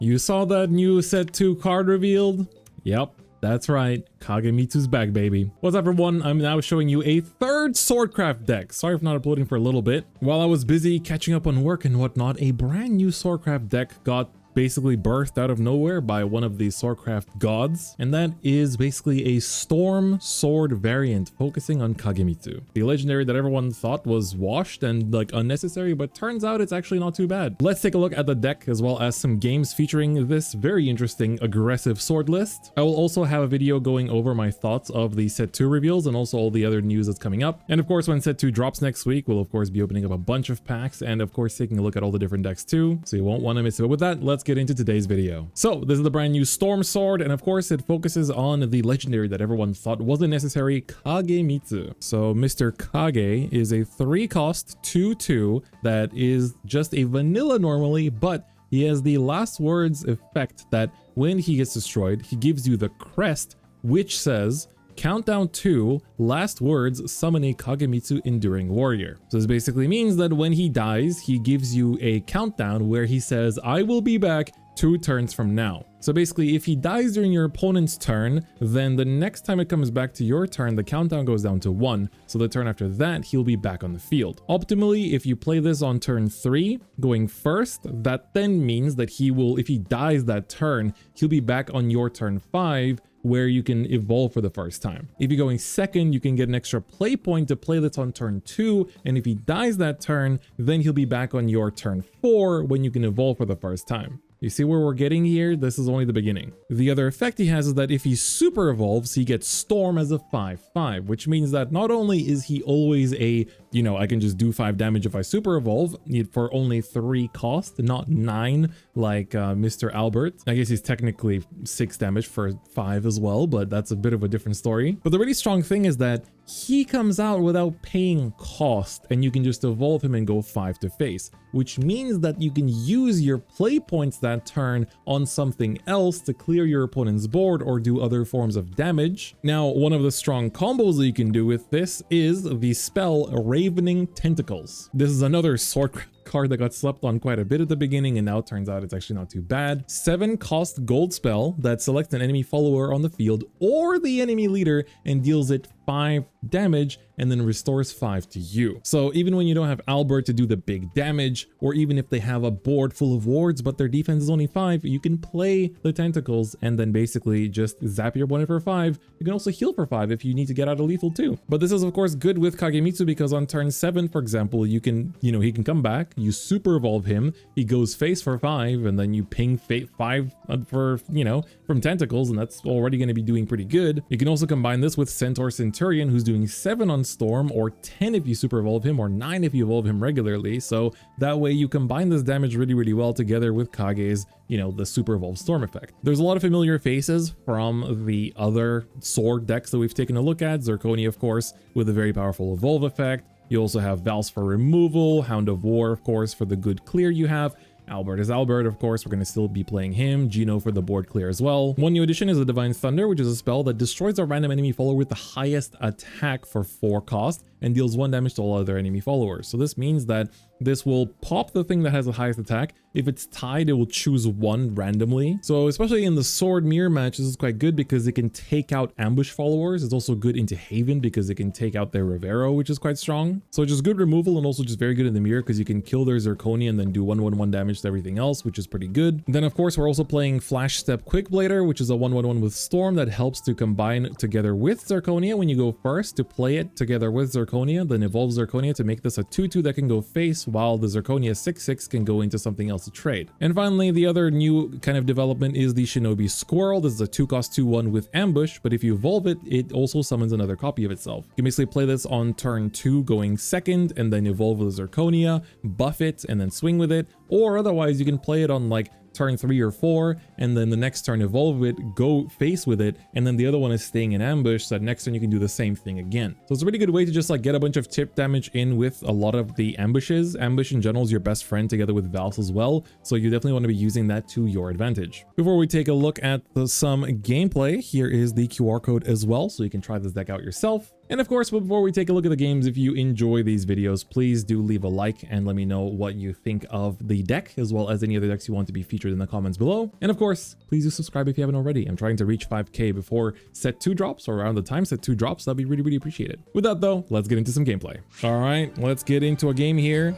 You saw that new set 2 card revealed? Yep, that's right. Kagemitsu's back, baby. What's up, everyone? I'm now showing you a third Swordcraft deck. Sorry for not uploading for a little bit. While I was busy catching up on work and whatnot, a brand new Swordcraft deck got basically birthed out of nowhere by one of the Swordcraft gods, and that is basically a Storm Sword variant focusing on Kagemitsu, the legendary that everyone thought was washed and like unnecessary, but turns out it's actually not too bad. Let's take a look at the deck as well as some games featuring this very interesting aggressive sword list. I will also have a video going over my thoughts of the set 2 reveals and also all the other news that's coming up. And of course, when set 2 drops next week, we'll of course be opening up a bunch of packs and of course taking a look at all the different decks too, so you won't want to miss it. But with that, let's get into today's video. So this is the brand new Storm Sword, and of course it focuses on the legendary that everyone thought wasn't necessary, Kagemitsu. So Mr. Kage is a 3-cost 2/2 that is just a vanilla normally, but he has the last words effect that when he gets destroyed, he gives you the crest, which says countdown 2, last words, summon a Kagemitsu Enduring Warrior. So this basically means that when he dies, he gives you a countdown where he says, I will be back 2 turns from now. So basically, if he dies during your opponent's turn, then the next time it comes back to your turn, the countdown goes down to 1. So the turn after that, he'll be back on the field. Optimally, if you play this on turn 3, going first, that then means that he will, if he dies that turn, he'll be back on your turn 5, where you can evolve for the first time. If you're going second, you can get an extra play point to play this on turn 2, and if he dies that turn, then he'll be back on your turn 4 when you can evolve for the first time. You see where we're getting here? This is only the beginning. The other effect he has is that if he super evolves, he gets Storm as a 5/5, which means that not only is he always a, you know, I can just do 5 damage if I super evolve, for only 3 cost, not 9 like Mr. Albert. I guess he's technically 6 damage for 5 as well, but that's a bit of a different story. But the really strong thing is that he comes out without paying cost, and you can just evolve him and go 5 to face, which means that you can use your play points that turn on something else to clear your opponent's board or do other forms of damage. Now, one of the strong combos that you can do with this is the spell Ravening Tentacles. This is another Swordcraft card that got slept on quite a bit at the beginning, and now it turns out it's actually not too bad. 7-cost gold spell that selects an enemy follower on the field or the enemy leader and deals it 5 damage and then restores 5 to you. So even when you don't have Albert to do the big damage, or even if they have a board full of wards but their defense is only 5, you can play the tentacles and then basically just zap your opponent for 5. You can also heal for 5 if you need to get out of lethal too. But this is of course good with Kagemitsu because on turn 7, for example, you can, you know, he can come back, you super evolve him, he goes face for 5, and then you ping 5 for, you know, from tentacles, and that's already going to be doing pretty good. You can also combine this with Centaur Centurion, who's doing 7 on Storm, or 10 if you super evolve him, or 9 if you evolve him regularly. So that way you combine this damage really, really well together with Kage's, you know, the super evolved Storm effect. There's a lot of familiar faces from the other sword decks that we've taken a look at. Zirconia, of course, with a very powerful evolve effect. You also have Vals for removal, Hound of War, of course, for the good clear you have. Albert is Albert, of course, we're going to still be playing him. Gino for the board clear as well. One new addition is the Divine Thunder, which is a spell that destroys a random enemy follower with the highest attack for 4 cost and deals 1 damage to all other enemy followers. So this means that this will pop the thing that has the highest attack. If it's tied, it will choose 1 randomly. So especially in the sword mirror match, this is quite good because it can take out ambush followers. It's also good into Haven because it can take out their Rivero, which is quite strong. So just good removal and also just very good in the mirror because you can kill their Zirconia and then do 1/1 damage to everything else, which is pretty good. Then of course, we're also playing Flash Step Quickblader, which is a 1/1 with Storm that helps to combine together with Zirconia when you go first to play it together with Zirconia, then evolve Zirconia to make this a 2/2 that can go face, while the Zirconia 6/6 can go into something else to trade. And finally, the other new kind of development is the Shinobi Squirrel. This is a 2-cost 2/1 with Ambush, but if you evolve it, it also summons another copy of itself. You can basically play this on turn 2 going second, and then evolve with Zirconia, buff it, and then swing with it, or otherwise you can play it on like turn 3 or 4, and then the next turn evolve it, go face with it, and then the other one is staying in ambush, so that next turn you can do the same thing again. So it's a really good way to just like get a bunch of tip damage in with a lot of the ambushes. Ambush in general is your best friend together with Vals as well, so you definitely want to be using that to your advantage. Before we take a look at some gameplay, here is the QR code as well, so you can try this deck out yourself. And of course, before we take a look at the games, if you enjoy these videos, please do leave a like and let me know what you think of the deck, as well as any other decks you want to be featured in the comments below. And of course, please do subscribe if you haven't already. I'm trying to reach 5K before set 2 drops, or around the time set 2 drops. That'd be really, really appreciated. With that though, let's get into some gameplay. All right, let's get into a game here.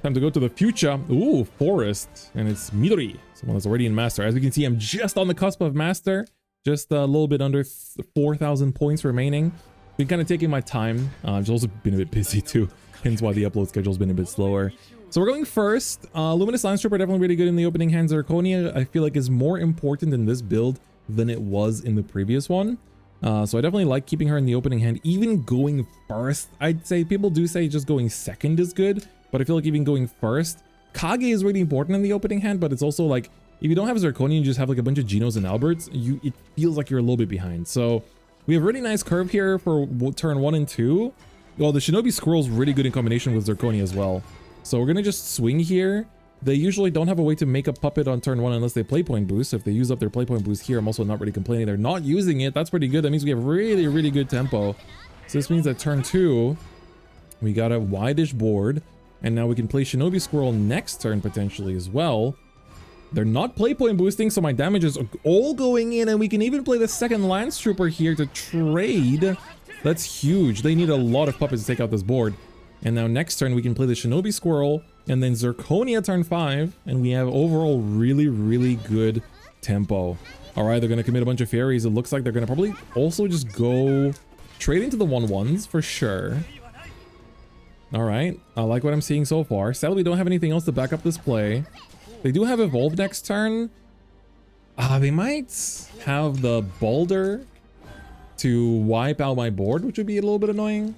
Time to go to the future. Ooh, Forest, and it's Midori, someone that's already in Master. As we can see, I'm just on the cusp of Master, just a little bit under 4,000 points remaining. Been kind of taking my time. I've also been a bit busy too, hence why the upload schedule's been a bit slower. So we're going first. Luminous Landstrip are definitely really good in the opening hand. Zirconia, I feel like, is more important in this build than it was in the previous one. So I definitely like keeping her in the opening hand. Even going first, I'd say people do say just going second is good, but I feel like even going first, Kage is really important in the opening hand, but it's also like, if you don't have Zirconia, you just have like a bunch of Genos and Alberts, it feels like you're a little bit behind. So we have a really nice curve here for turn 1 and 2. Well, the Shinobi Squirrel's really good in combination with Zirconia as well. So we're gonna just swing here. They usually don't have a way to make a puppet on turn 1 unless they play point boost. So if they use up their play point boost here, I'm also not really complaining. They're not using it. That's pretty good. That means we have really, really good tempo. So this means that turn 2, we got a wide-ish board. And now we can play Shinobi Squirrel next turn potentially as well. They're not play point boosting, so my damage is all going in, and we can even play the second Lance Trooper here to trade. That's huge. They need a lot of puppets to take out this board. And now next turn we can play the Shinobi Squirrel and then Zirconia turn 5, and we have overall really, really good tempo. All right, they're going to commit a bunch of fairies. It looks like they're going to probably also just go trade into the 1/1s for sure. All right, I like what I'm seeing so far. Sadly, we don't have anything else to back up this play. They do have Evolve next turn. They might have the Boulder to wipe out my board, which would be a little bit annoying.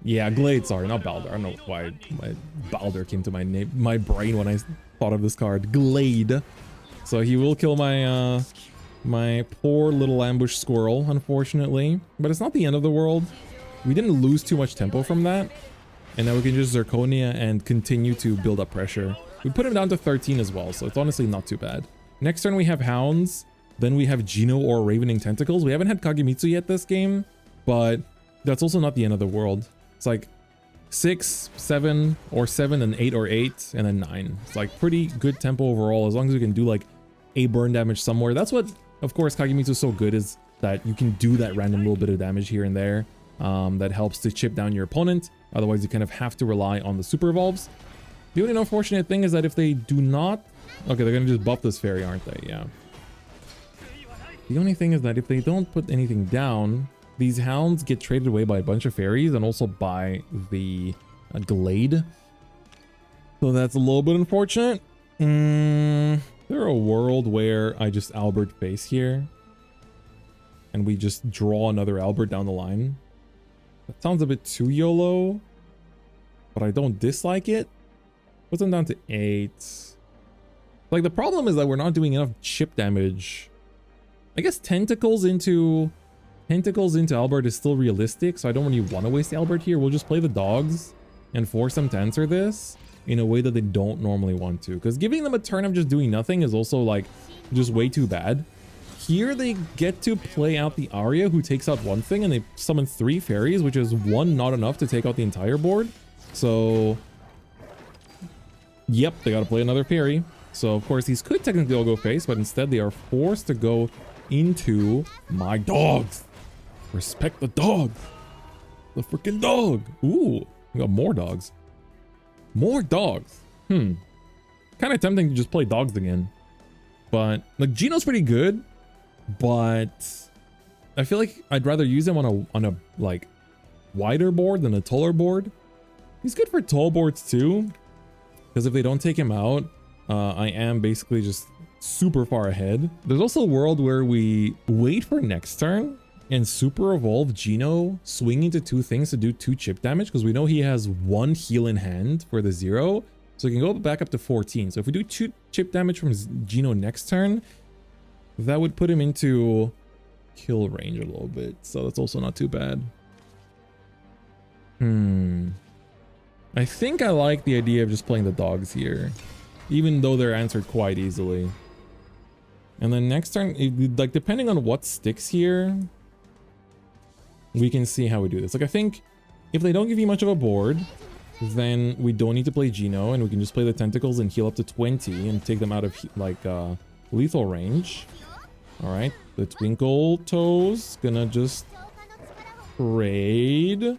Yeah, Glade, sorry, not Balder. I don't know why my Balder came to my brain when I thought of this card. Glade. So he will kill my my poor little ambush squirrel, unfortunately. But it's not the end of the world. We didn't lose too much tempo from that. And now we can just Zirconia and continue to build up pressure. We put him down to 13 as well, so it's honestly not too bad. Next turn we have Hounds, then we have Geno or Ravening Tentacles. We haven't had Kagemitsu yet this game, but that's also not the end of the world. It's like 6, 7, or 7, and 8 or 8, and then 9. It's like pretty good tempo overall, as long as we can do like a burn damage somewhere. That's what, of course, Kagemitsu is so good, is that you can do that random little bit of damage here and there. That helps to chip down your opponent. Otherwise, you kind of have to rely on the Super Evolves. The only unfortunate thing is that if they do not... Okay, they're going to just buff this fairy, aren't they? Yeah. The only thing is that if they don't put anything down, these Hounds get traded away by a bunch of fairies and also by the Glade. So that's a little bit unfortunate. Is there a world where I just Albert face here? And we just draw another Albert down the line? That sounds a bit too YOLO, but I don't dislike it. Puts them down to 8. Like, the problem is that we're not doing enough chip damage. I guess tentacles into Albert is still realistic, so I don't really want to waste Albert here. We'll just play the dogs and force them to answer this in a way that they don't normally want to, because giving them a turn of just doing nothing is also like just way too bad. Here they get to play out the Arya, who takes out one thing, and they summon 3 fairies, which is 1 not enough to take out the entire board. So yep, they gotta play another fairy. So of course these could technically all go face, but instead they are forced to go into my dogs. Respect the dog. The freaking dog. Ooh, we got more dogs. More dogs. Kind of tempting to just play dogs again. But like, Geno's pretty good, but I feel like I'd rather use him on a like wider board than a taller board. He's good for tall boards too, because if they don't take him out, I am basically just super far ahead. There's also a world where we wait for next turn and super evolve Geno, swing into 2 things to do 2 chip damage, because we know he has 1 heal in hand for the 0, so he can go back up to 14. So if we do 2 chip damage from Geno next turn, that would put him into kill range a little bit, so that's also not too bad. I think I like the idea of just playing the dogs here, even though they're answered quite easily. And then next turn, like, depending on what sticks here, we can see how we do this. Like, I think if they don't give you much of a board, then we don't need to play Geno, and we can just play the tentacles and heal up to 20 and take them out of like lethal range. All right, the Twinkle Toes gonna just trade.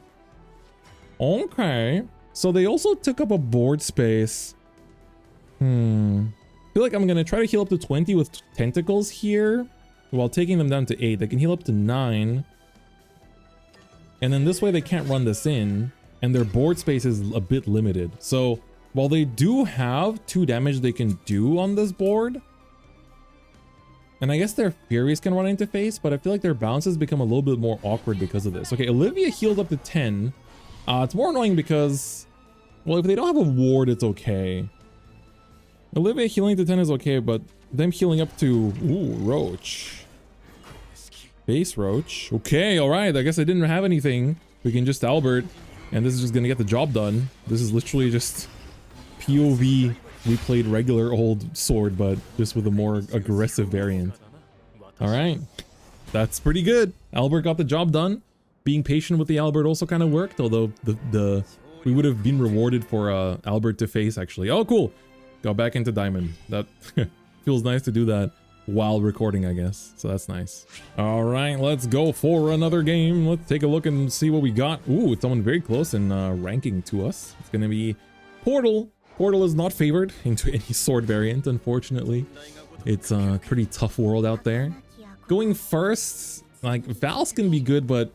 Okay, so they also took up a board space. I feel like I'm gonna try to heal up to 20 with tentacles here while taking them down to 8. They can heal up to 9, and then this way they can't run this in, and their board space is a bit limited. So while they do have 2 damage they can do on this board, and I guess their Furies can run into face, but I feel like their bounces become a little bit more awkward because of this. Okay, Olivia healed up to 10. It's more annoying because, well, if they don't have a ward, it's okay. Olivia healing to 10 is okay, but them healing up to, ooh, Roach. Base Roach. Okay, alright, I guess I didn't have anything. We can just Albert, and this is just gonna get the job done. This is literally just POV. We played regular old sword, but just with a more aggressive variant. Alright, that's pretty good. Albert got the job done. Being patient with the Albert also kind of worked, although we would have been rewarded for Albert to face, actually. Oh, cool. Got back into Diamond. That feels nice to do that while recording, I guess. So that's nice. All right, let's go for another game. Let's take a look and see what we got. Ooh, it's someone very close in ranking to us. It's going to be Portal. Portal is not favored into any sword variant, unfortunately. It's a pretty tough world out there. Going first, like, Val's can be good, but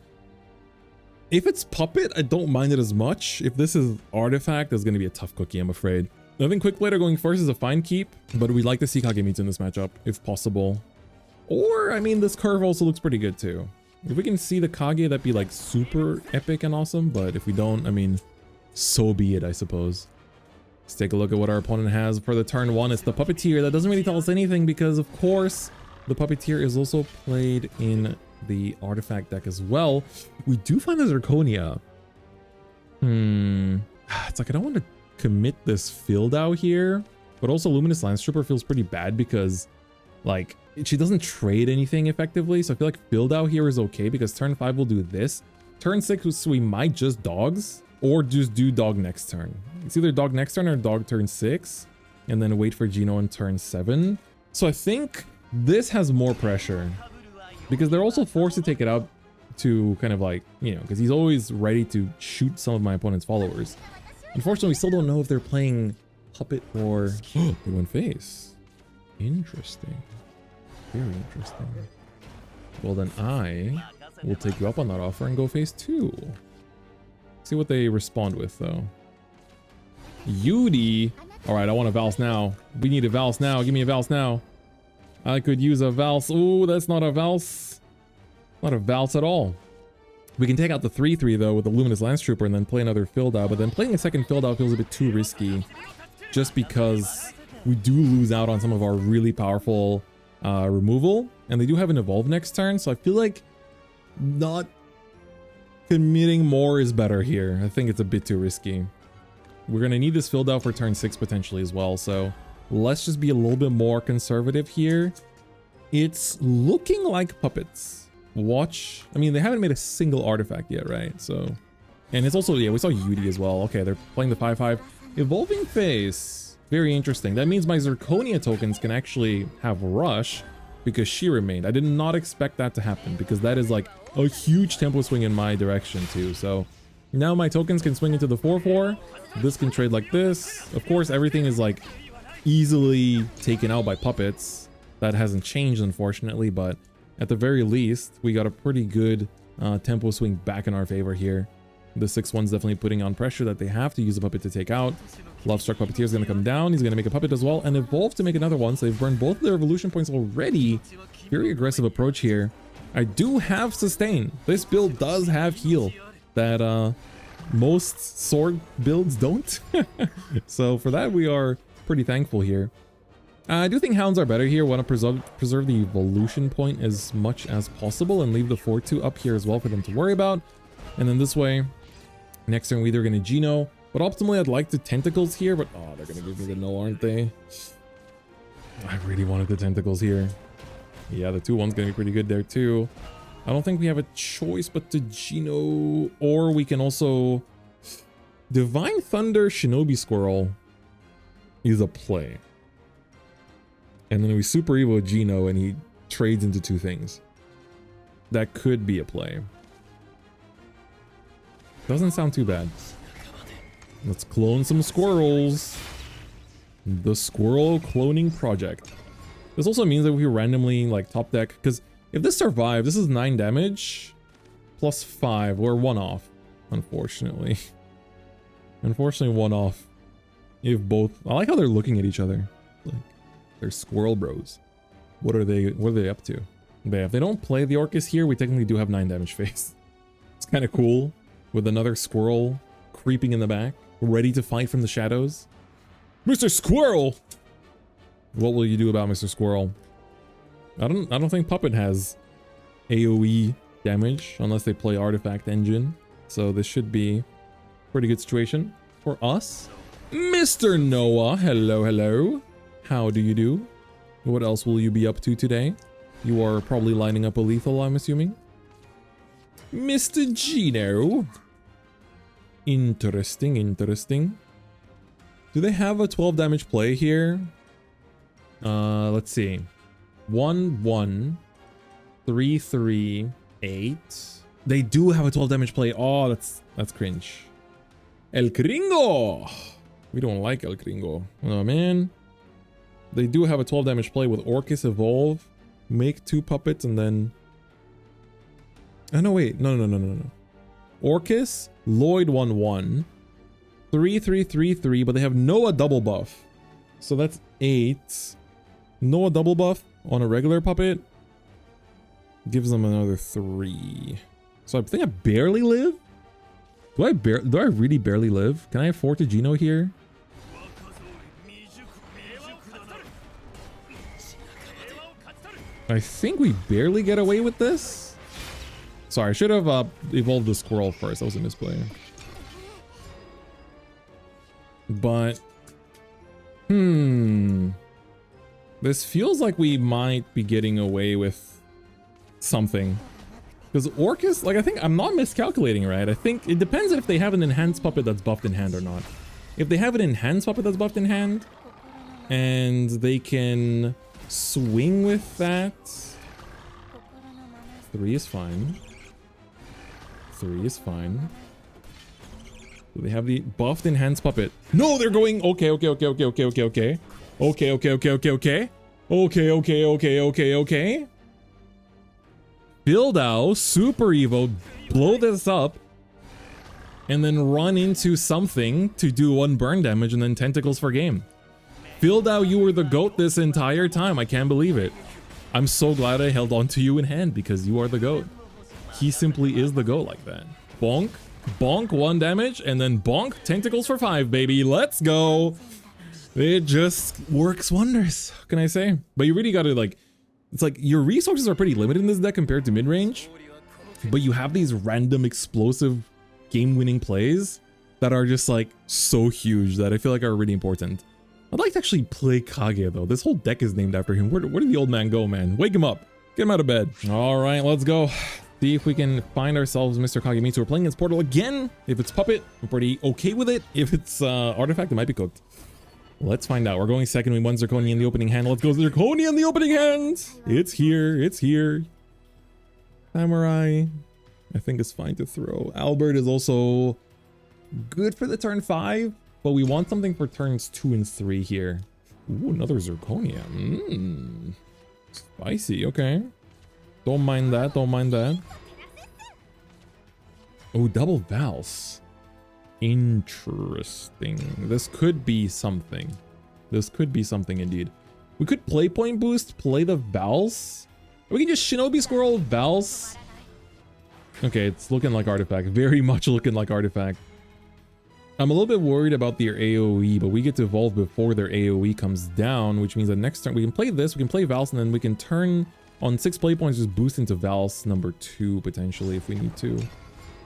if it's Puppet, I don't mind it as much. If this is Artifact, it's going to be a tough cookie, I'm afraid. I think Quick Blader going first is a fine keep, but we'd like to see Kagemitsu in this matchup, if possible. Or, I mean, this curve also looks pretty good too. If we can see the Kage, that'd be like super epic and awesome, but if we don't, I mean, so be it, I suppose. Let's take a look at what our opponent has for the turn 1. It's the Puppeteer. That doesn't really tell us anything because, of course, the Puppeteer is also played in the Artifact deck as well. We do find the Zirconia. It's like I don't want to commit this Field out here, but also Luminous Lance Trooper feels pretty bad because, like, she doesn't trade anything effectively, so I feel like Field out here is okay because turn 5 will do this. Turn 6 we might just dogs, or just do dog next turn. It's either dog next turn or dog turn 6, and then wait for Geno on turn 7. So I think this has more pressure because they're also forced to take it out to kind of like, you know, because he's always ready to shoot some of my opponent's followers. Unfortunately, we still don't know if they're playing Puppet or they went face. Interesting. Very interesting. Well, then I will take you up on that offer and go phase 2. See what they respond with, though. Yudi. All right, I want a Valse now. We need a Valse now. Give me a Valse now. I could use a Valse. Ooh, that's not a Valse. Not a Valse at all. We can take out the 3/3 though with the Luminous Lance Trooper and then play another Field out, but then playing a second Field out feels a bit too risky just because we do lose out on some of our really powerful removal, and they do have an Evolve next turn, so I feel like not committing more is better here. I think it's a bit too risky. We're going to need this Field out for turn 6 potentially as well, so let's just be a little bit more conservative here. It's looking like Puppets. Watch. I mean, they haven't made a single artifact yet, right? So, and it's also, yeah, we saw Yudi as well. Okay, they're playing the 5/5. Evolving Face. Very interesting. That means my Zirconia tokens can actually have Rush because she remained. I did not expect that to happen because that is like a huge tempo swing in my direction too. So now my tokens can swing into the 4/4. This can trade like this. Of course, everything is like easily taken out by Puppets. That hasn't changed, unfortunately, but at the very least, we got a pretty good tempo swing back in our favor here. The 6/1's definitely putting on pressure that they have to use a Puppet to take out. Lovestruck Puppeteer is going to come down. He's going to make a Puppet as well and evolve to make another one. So they've burned both their evolution points already. Very aggressive approach here. I do have Sustain. This build does have Heal that most sword builds don't. So for that, we are pretty thankful here. I do think Hounds are better here. Want to preserve the evolution point as much as possible and leave the 4/2 up here as well for them to worry about. And then this way, next turn we're either going to Geno, but optimally I'd like the Tentacles here, but oh, they're going to give me the no, aren't they? I really wanted the Tentacles here. Yeah, the 2/1's going to be pretty good there too. I don't think we have a choice but to Geno, or we can also... Divine Thunder Shinobi Squirrel is a play. And then we Super Evo Geno and he trades into two things. That could be a play. Doesn't sound too bad. Let's clone some squirrels. The Squirrel Cloning Project. This also means that we randomly like top deck, because if this survives, this is 9 damage plus 5. We're 1 off, unfortunately. Unfortunately, 1 off. If both, I like how they're looking at each other. Like they're squirrel bros. What are they up to? But yeah, if they don't play the Orcus here, we technically do have 9 damage face. It's kind of cool with another squirrel creeping in the back, ready to fight from the shadows. Mr. Squirrel! What will you do about Mr. Squirrel? I don't think Puppet has AoE damage unless they play Artifact Engine. So this should be a pretty good situation for us. Mr. Noah, hello, hello. How do you do? What else will you be up to today? You are probably lining up a lethal, I'm assuming. Mr. Geno. Interesting, interesting. Do they have a 12 damage play here? Let's see. 1, 1, 3, 3, 8. They do have a 12 damage play. Oh, that's cringe. El Gringo. We don't like El Gringo. Oh man. They do have a 12 damage play with Orcus Evolve. Make 2 puppets and then... Oh no, wait. No. Orcus, Lloyd 1, 1. 3, 3, 3, 3, but they have Noah double buff. So that's 8. Noah double buff on a regular puppet gives them another 3. So I think I barely live? Do I really barely live? Can I afford to Geno here? I think we barely get away with this. Sorry, I should have evolved the squirrel first. That was a misplay. But this feels like we might be getting away with something. Because Orcus, like, I think I'm not miscalculating, right? I think it depends if they have an enhanced puppet that's buffed in hand or not. If they have an enhanced puppet that's buffed in hand and they can swing with that, 3 is fine. 3 is fine. They have the buffed enhanced puppet. No, they're going okay. Build out, Super Evo, blow this up, and then run into something to do 1 burn damage and then tentacles for game. Build out, you were the GOAT this entire time. I can't believe it. I'm so glad I held on to you in hand because you are the GOAT. He simply is the GOAT like that. Bonk. Bonk 1 damage and then bonk tentacles for 5, baby. Let's go. It just works wonders. What can I say? But you really gotta like, it's like your resources are pretty limited in this deck compared to mid-range, but you have these random explosive game-winning plays that are just like so huge that I feel like are really important. I'd like to actually play Kage though. This whole deck is named after him. Where did the old man go, man? Wake him up. Get him out of bed. All right, let's go. See if we can find ourselves Mr. Kagemitsu. We're playing against Portal again. If it's Puppet, I'm pretty okay with it. If it's Artifact, it might be cooked. Let's find out. We're going second. We won Zirconia in the opening hand. Let's go Zirconia in the opening hand. It's here. It's here. Samurai, I think is fine to throw. Albert is also good for the turn 5, but we want something for turns 2 and 3 here. Ooh, another Zirconia. Spicy. Okay. Don't mind that. Don't mind that. Oh, double Valse. Interesting. This could be something. This could be something indeed. We could play point boost, play the Valse. We can just Shinobi Squirrel Valse. Okay, it's looking like Artifact. Very much looking like Artifact. I'm a little bit worried about their AoE, but we get to evolve before their AoE comes down, which means that next turn we can play this, we can play Valse, and then we can turn on 6 play points, just boost into Valse number 2 potentially if we need to.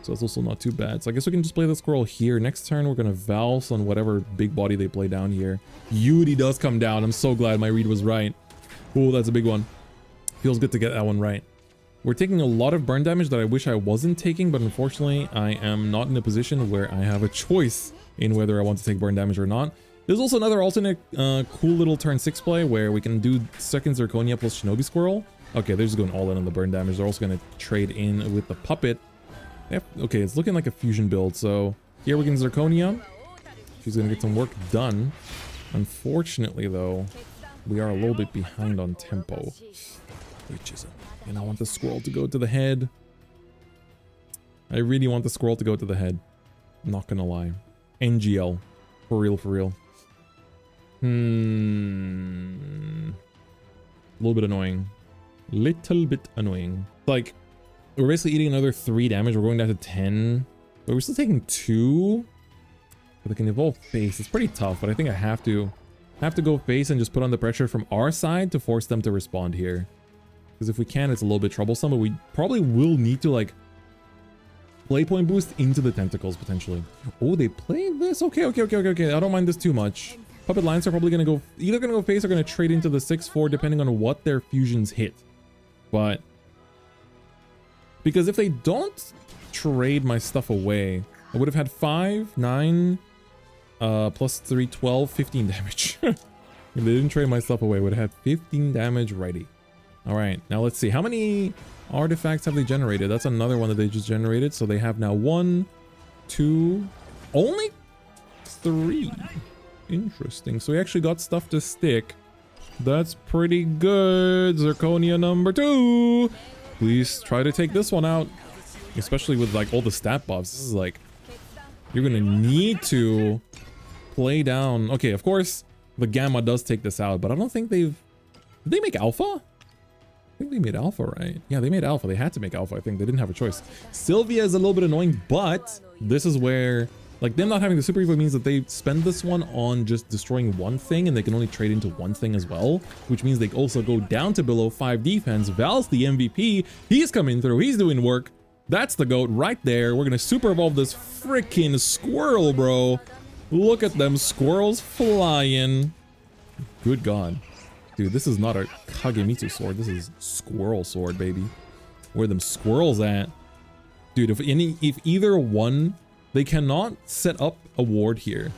So that's also not too bad. So I guess we can just play the squirrel here. Next turn, we're gonna Valse on whatever big body they play down here. Yuri does come down. I'm so glad my read was right. Oh, that's a big one. Feels good to get that one right. We're taking a lot of burn damage that I wish I wasn't taking, but unfortunately I am not in a position where I have a choice in whether I want to take burn damage or not. There's also another alternate cool little turn 6 play where we can do second Zirconia plus Shinobi Squirrel. Okay, they're just going all in on the burn damage. They're also going to trade in with the puppet. Yep, okay, it's looking like a fusion build. So here we can Zirconia. She's going to get some work done. Unfortunately, though, we are a little bit behind on tempo, which isn't. And I want the squirrel to go to the head. I really want the squirrel to go to the head. Not gonna lie. NGL. For real, for real. A little bit annoying. Little bit annoying. Like, we're basically eating another 3 damage. We're going down to 10. But we're still taking 2. But they can evolve face. It's pretty tough, but I think I have to go face and just put on the pressure from our side to force them to respond here. Because if we can, it's a little bit troublesome, but we probably will need to, like, play point boost into the tentacles, potentially. Oh, they played this? Okay. I don't mind this too much. Puppet Lions are probably going to go, either going to go face or going to trade into the 6-4, depending on what their fusions hit. But, because if they don't trade my stuff away, I would have had 5, 9, plus 3, 12, 15 damage. If they didn't trade my stuff away, I would have had 15 damage ready. All right, now let's see. How many artifacts have they generated? That's another one that they just generated. So they have now 1, 2, only 3. Interesting. So we actually got stuff to stick. That's pretty good. Zirconia number 2. Please try to take this one out. Especially with like all the stat buffs. This is like, you're gonna need to play down. Okay, of course, the Gamma does take this out, but I don't think did they make Alpha? I think they made Alpha, right? Yeah, they made Alpha. They had to make Alpha. I think they didn't have a choice. Sylvia is a little bit annoying, but this is where, like, them not having the Super Evo means that they spend this one on just destroying one thing, and they can only trade into one thing as well, which means they also go down to below 5 defense. Val's the MVP. He's coming through. He's doing work. That's the GOAT right there. We're gonna super evolve this freaking squirrel, bro. Look at them squirrels flying. Good God. Dude, this is not a Kagemitsu sword. This is squirrel sword, baby. Where them squirrels at? Dude, if either one, they cannot set up a ward here.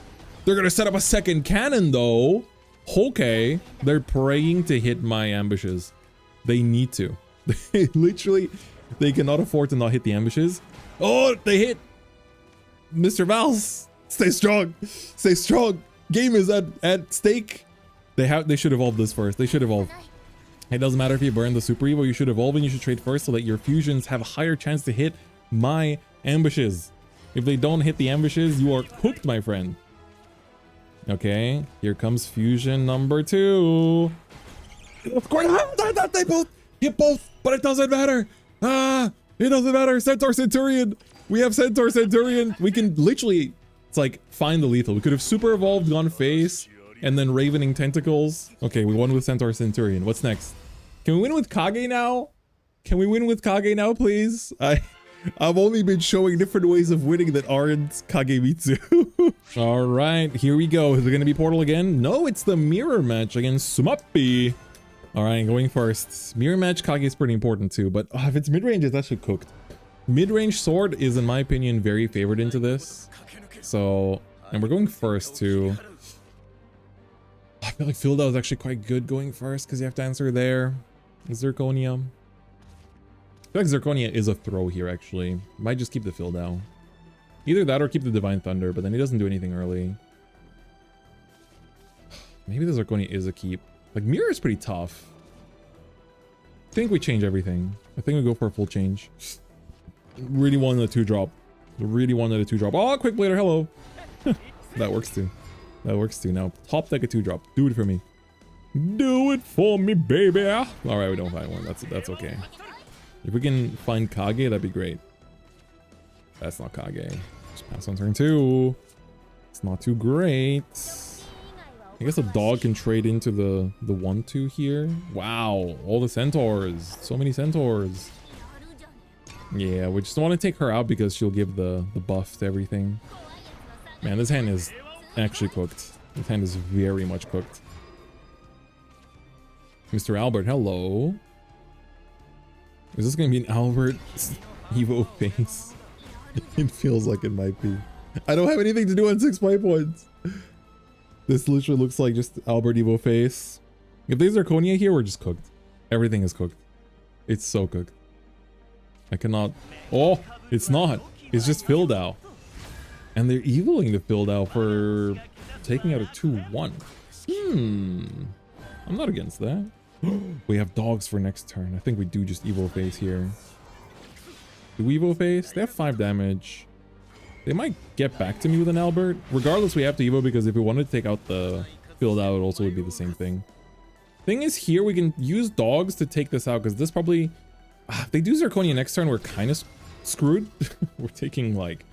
They're gonna set up a second cannon though. Okay. They're praying to hit my ambushes. They need to. They literally, they cannot afford to not hit the ambushes. Oh, they hit. Mr. Vals, stay strong. Stay strong. Game is at stake. They should evolve this first. They should evolve. It doesn't matter if you burn the Super Evo, you should evolve and you should trade first so that your fusions have a higher chance to hit my ambushes. If they don't hit the ambushes, you are cooked, my friend. Okay, here comes fusion number 2. Of course, they both hit both, but it doesn't matter. It doesn't matter. Centaur Centurion. We have Centaur Centurion. We can literally, it's like, find the lethal. We could have super evolved, gone face, and then Ravening Tentacles. Okay, we won with Centaur Centurion. What's next? Can we win with Kage now? Can we win with Kage now, please? I've only been showing different ways of winning that aren't Kagemitsu. All right, here we go. Is it going to be Portal again? No, it's the mirror match against Sumappy. All right, going first. Mirror match Kage is pretty important too, but if it's mid-range, it's actually cooked. Mid-range sword is, in my opinion, very favored into this. So, and we're going first too. I feel like Filda is actually quite good going first because you have to answer there. Zirconia. I feel like Zirconia is a throw here, actually. Might just keep the Filda. Either that or keep the Divine Thunder, but then he doesn't do anything early. Maybe the Zirconia is a keep. Like, Mirror is pretty tough. I think we change everything. I think we go for a full change. Really wanted a 2-drop. Really wanted a 2-drop. Oh, Quick Blader, hello. That works too. That works too. Now, top deck a 2-drop. Do it for me. Do it for me, baby. All right, we don't find one. That's okay. If we can find Kage, that'd be great. That's not Kage. Just pass on turn 2. It's not too great. I guess a dog can trade into the 1-2 here. Wow, all the centaurs. So many centaurs. Yeah, we just want to take her out because she'll give the buff to everything. Man, this hand is actually cooked. This hand is very much cooked. Mr. Albert, hello. Is this gonna be an Albert Evo face? It feels like it might be. I don't have anything to do on 6 play points. This literally looks like just Albert Evo face. If there's Zirconia here, we're just cooked. Everything is cooked. It's so cooked. I cannot. Oh, it's not. It's just Fildau. And they're eviling the Fildau for taking out a 2-1. I'm not against that. We have dogs for next turn. I think we do just Evo face here. Do we Evo face? They have 5 damage. They might get back to me with an Albert. Regardless, we have to Evo because if we wanted to take out the Fildau, it also would be the same thing. Thing is, here we can use dogs to take this out because this probably... if they do Zirconia next turn, we're kind of screwed. We're taking like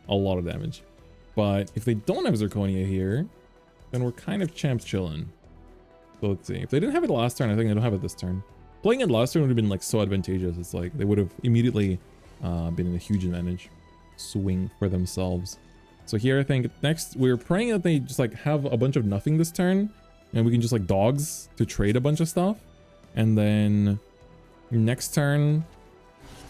a lot of damage. But if they don't have Zirconia here, then we're kind of champs chilling. So let's see. If they didn't have it last turn, I think they don't have it this turn. Playing it last turn would have been like so advantageous. It's like they would have immediately been in a huge advantage. Swing for themselves. So here I think next we're praying that they just like have a bunch of nothing this turn and we can just like dogs to trade a bunch of stuff. And then next turn,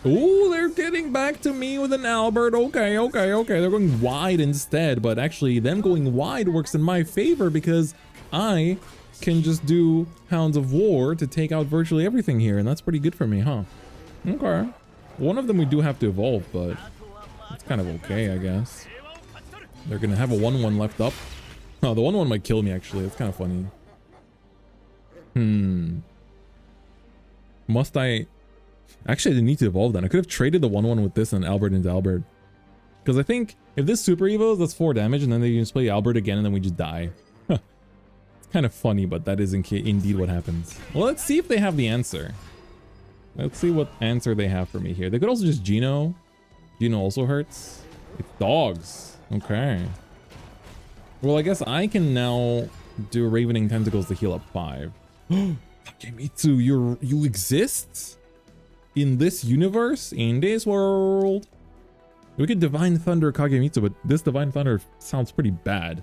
oh, they're getting back to me with an Albert. Okay. They're going wide instead, but actually them going wide works in my favor because I can just do Hounds of War to take out virtually everything here, and that's pretty good for me, huh? Okay. One of them we do have to evolve, but it's kind of okay, I guess. They're gonna have a 1-1 left up. Oh, the 1-1 might kill me, actually. It's kind of funny. Must I... Actually, I didn't need to evolve then. I could have traded the 1-1 with this and Albert into Albert. Because I think if this super evos, that's 4 damage, and then they just play Albert again, and then we just die. It's kind of funny, but that is indeed what happens. Well, let's see if they have the answer. Let's see what answer they have for me here. They could also just Geno. Geno also hurts. It's dogs. Okay. Well, I guess I can now do Ravening Tentacles to heal up 5. Kagemitsu, you exist? In this universe? In this world? We could Divine Thunder Kagemitsu, but this Divine Thunder sounds pretty bad.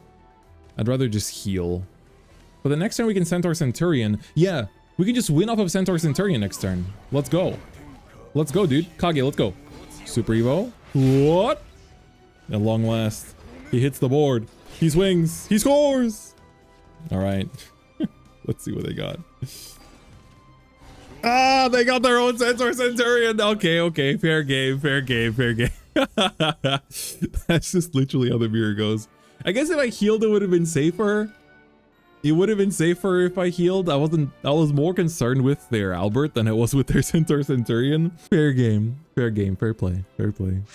I'd rather just heal. But the next turn we can Centaur Centurion. Yeah, we can just win off of Centaur Centurion next turn. Let's go. Let's go, dude. Kage, let's go. Super Evo. What? At long last, he hits the board. He swings. He scores. All right. Let's see what they got. Ah, they got their own Centaur Centurion. Okay. Fair game. That's just literally how the mirror goes. I guess if I healed, it would have been safer. It would have been safer if I healed. I was more concerned with their Albert than I was with their Centaur Centurion. Fair game. Fair play.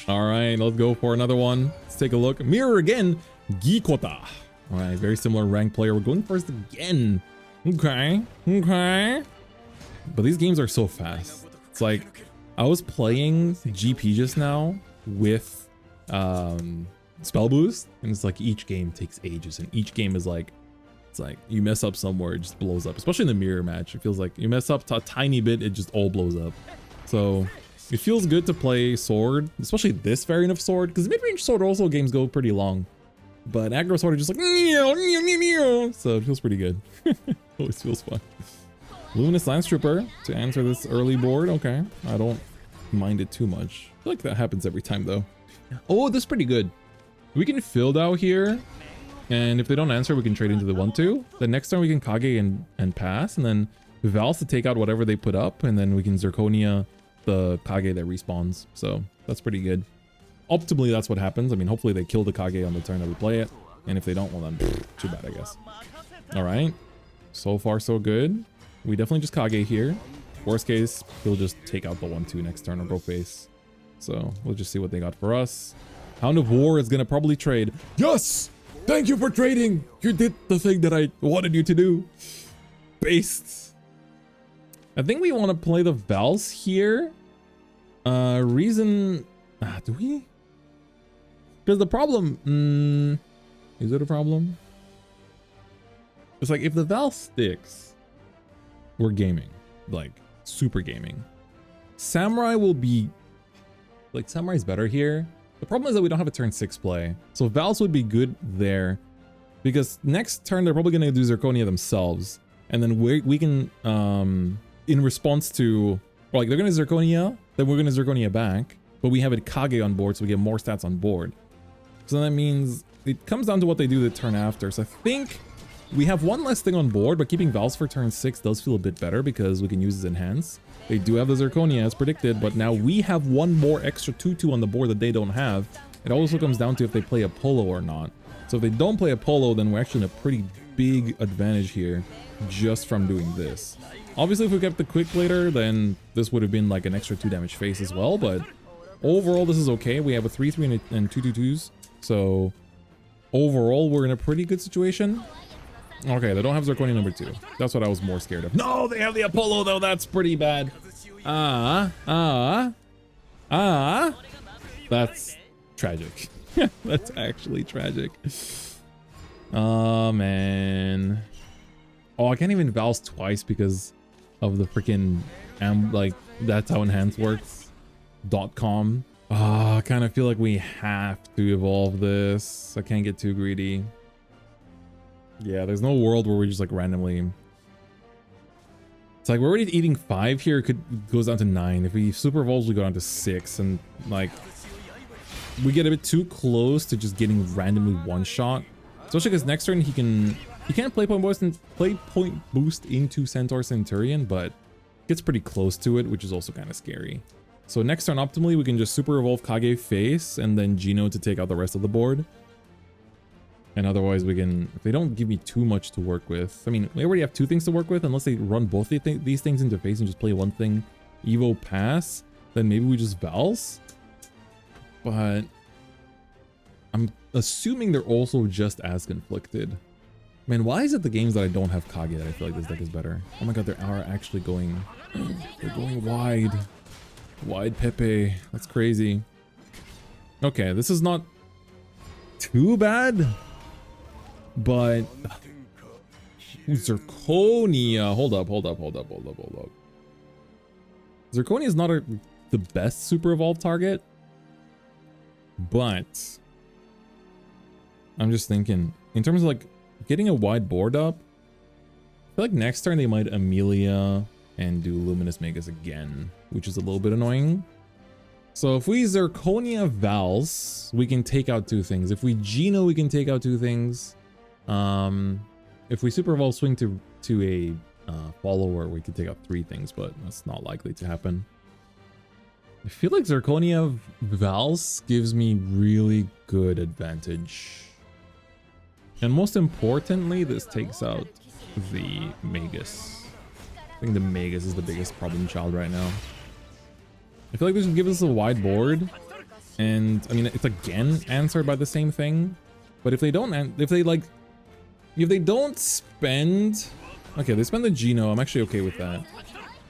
All right, let's go for another one. Let's take a look. Mirror again. Gikota. All right, very similar rank player. We're going first again. Okay. But these games are so fast. It's like I was playing GP just now with spell boost, and it's like each game takes ages, and each game is like, it's like you mess up somewhere, it just blows up. Especially in the mirror match, it feels like you mess up a tiny bit, it just all blows up. So it feels good to play sword, especially this variant of sword, because mid-range sword also games go pretty long. But aggro sword is just like, so it feels pretty good. Always feels fun. Luminous Lance Trooper to answer this early board. Okay, I don't mind it too much. I feel like that happens every time though. Oh, this is pretty good. We can Fildau here, and if they don't answer, we can trade into the 1-2. The next turn we can Kage and pass, and then Vals to take out whatever they put up, and then we can Zirconia the Kage that respawns. So that's pretty good. Optimally, that's what happens. I mean, hopefully they kill the Kage on the turn that we play it, and if they don't, well then, too bad, I guess. All right, so far so good. We definitely just Kage here. Worst case, he'll just take out the 1-2 next turn or go face. So we'll just see what they got for us. Hound of War is gonna probably trade. Yes! Thank you for trading! You did the thing that I wanted you to do. Based. I think we want to play the Vals here. Reason... do we? Because the problem... is it a problem? It's like, if the Val sticks, we're gaming. Like, super gaming. Samurai will be... Like, Samurai's better here. The problem is that we don't have a turn 6 play. So Vals would be good there. Because next turn, they're probably going to do Zirconia themselves. And then we can, in response to Or like they're gonna Zirconia, then we're gonna Zirconia back, but we have a Kage on board, so we get more stats on board. So that means it comes down to what they do the turn after. So I think we have one less thing on board, but keeping Vals for turn 6 does feel a bit better because we can use his Enhance. They do have the Zirconia as predicted, but now we have one more extra 2/2 on the board that they don't have. It also comes down to if they play Apollo or not. So if they don't play Apollo, then we're actually in a pretty big advantage here just from doing this. Obviously, if we kept the Quick later, then this would have been like an extra 2 damage face as well, but overall this is okay. We have a 3/3 and 2/2/2s, so overall we're in a pretty good situation. Okay, they don't have Zirconia number 2. That's what I was more scared of. No, they have the Apollo though. That's pretty bad. That's tragic. That's actually tragic. Oh man. Oh, I can't even Vals twice because of the freaking like that's how Enhance works. .com. Oh, I kind of feel like we have to evolve this. I can't get too greedy. Yeah, there's no world where we just like randomly. It's like we're already eating 5 here. It goes down to 9. If we super evolve, we go down to 6, and like we get a bit too close to just getting randomly one shot. Especially because next turn he can't play point boost into Centaur Centurion, but gets pretty close to it, which is also kind of scary. So next turn optimally we can just super evolve Kage face and then Gino to take out the rest of the board. And otherwise we can, if they don't give me too much to work with, I mean, we already have 2 things to work with, unless they run both these things into face and just play one thing, Evo pass, then maybe we just Vals. But I'm assuming they're also just as conflicted. Man, why is it the games that I don't have Kage that I feel like this deck is better? Oh my god, they are actually going, they're going wide. Wide Pepe, that's crazy. Okay, this is not too bad. But Zirconia, hold up. Zirconia is not the best super evolved target, but I'm just thinking in terms of like getting a wide board up. I feel like next turn they might Amelia and do Luminous Magus again, which is a little bit annoying. So if we Zirconia Vals, we can take out 2 things. If we Gino, we can take out 2 things. If we super evolve swing to a follower, we can take out 3 things, but that's not likely to happen. I feel like Zirconia Vals gives me really good advantage. And most importantly, this takes out the Magus. I think the Magus is the biggest problem child right now. I feel like this would give us a wide board. And I mean, it's again answered by the same thing. But if they don't, if they don't spend, okay, they spend the Gino. I'm actually okay with that.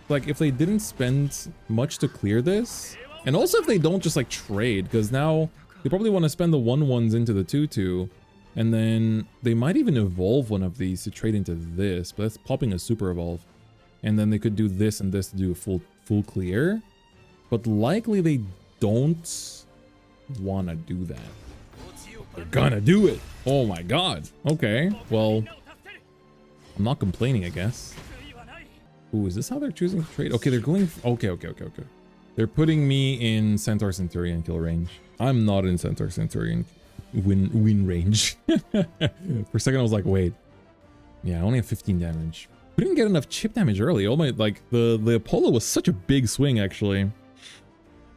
Like if they didn't spend much to clear this, and also if they don't just like trade, because now they probably want to spend the 1/1s into the 2/2, and then they might even evolve one of these to trade into this, but that's popping a super evolve, and then they could do this and this to do a full clear, but likely they don't want to do that. They're gonna do it. Oh my god. Okay, well, I'm not complaining, I guess. Ooh, is this how they're choosing to trade? Okay, they're going, okay. They're putting me in Centaur Centurion kill range. I'm not in Centaur Centurion win range. For a second I was like, wait, yeah, I only have 15 damage. We didn't get enough chip damage early. Oh my, like the Apollo was such a big swing actually.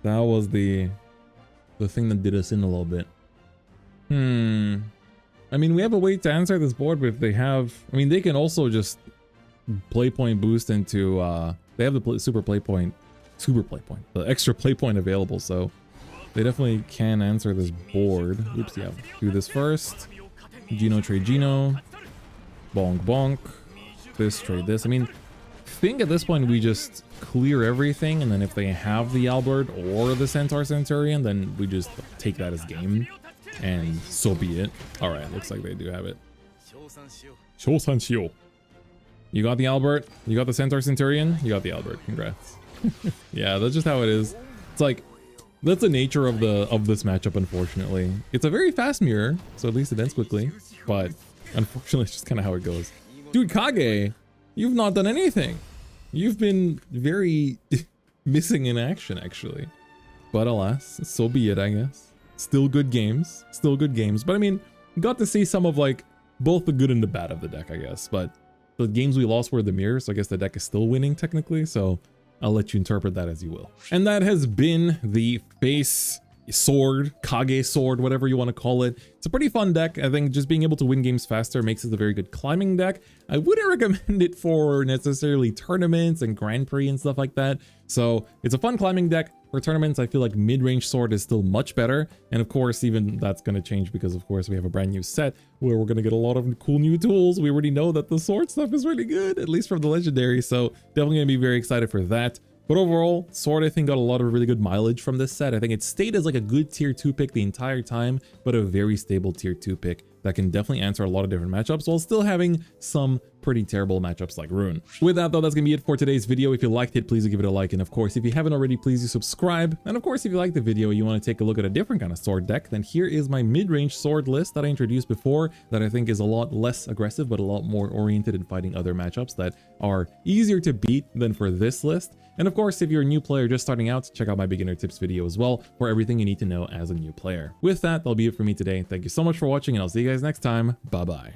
That was the thing that did us in a little bit. I mean, we have a way to answer this board, but if they have, I mean, they can also just play point boost into, they have the super play point, the extra play point available, so they definitely can answer this board. Oops, yeah, do this first. Gino trade Gino. Bonk bonk. This trade this. I mean, I think at this point we just clear everything, and then if they have the Albert or the Centaur Centurion, then we just take that as game. And so be it. Alright, looks like they do have it. Shousanshio. You got the Albert, you got the Centaur Centurion, you got the Albert. Congrats. Yeah, that's just how it is. It's like, that's the nature of this matchup, unfortunately. It's a very fast mirror, so at least it ends quickly. But unfortunately, it's just kind of how it goes. Dude, Kage, you've not done anything. You've been very missing in action, actually. But alas, so be it, I guess. Still good games. Still good games. But I mean, got to see some of like both the good and the bad of the deck, I guess. But the games we lost were the mirrors, so I guess the deck is still winning technically. So I'll let you interpret that as you will. And that has been the face sword, Kage sword, whatever you want to call it. It's a pretty fun deck. I think just being able to win games faster makes it a very good climbing deck. I wouldn't recommend it for necessarily tournaments and Grand Prix and stuff like that. So it's a fun climbing deck. For tournaments, I feel like mid-range sword is still much better. And of course, even that's going to change because of course we have a brand new set where we're going to get a lot of cool new tools. We already know that the sword stuff is really good, at least from the legendary. So definitely going to be very excited for that. But overall, Sword I think got a lot of really good mileage from this set. I think it stayed as like a good tier 2 pick the entire time, but a very stable tier 2 pick that can definitely answer a lot of different matchups while still having some pretty terrible matchups like Rune. With that though, that's gonna be it for today's video. If you liked it, please give it a like. And of course, if you haven't already, please do subscribe. And of course, if you like the video, you want to take a look at a different kind of sword deck, then here is my mid-range sword list that I introduced before that I think is a lot less aggressive, but a lot more oriented in fighting other matchups that are easier to beat than for this list. And of course, if you're a new player just starting out, check out my beginner tips video as well for everything you need to know as a new player. With that, that'll be it for me today. Thank you so much for watching and I'll see you guys next time. Bye bye.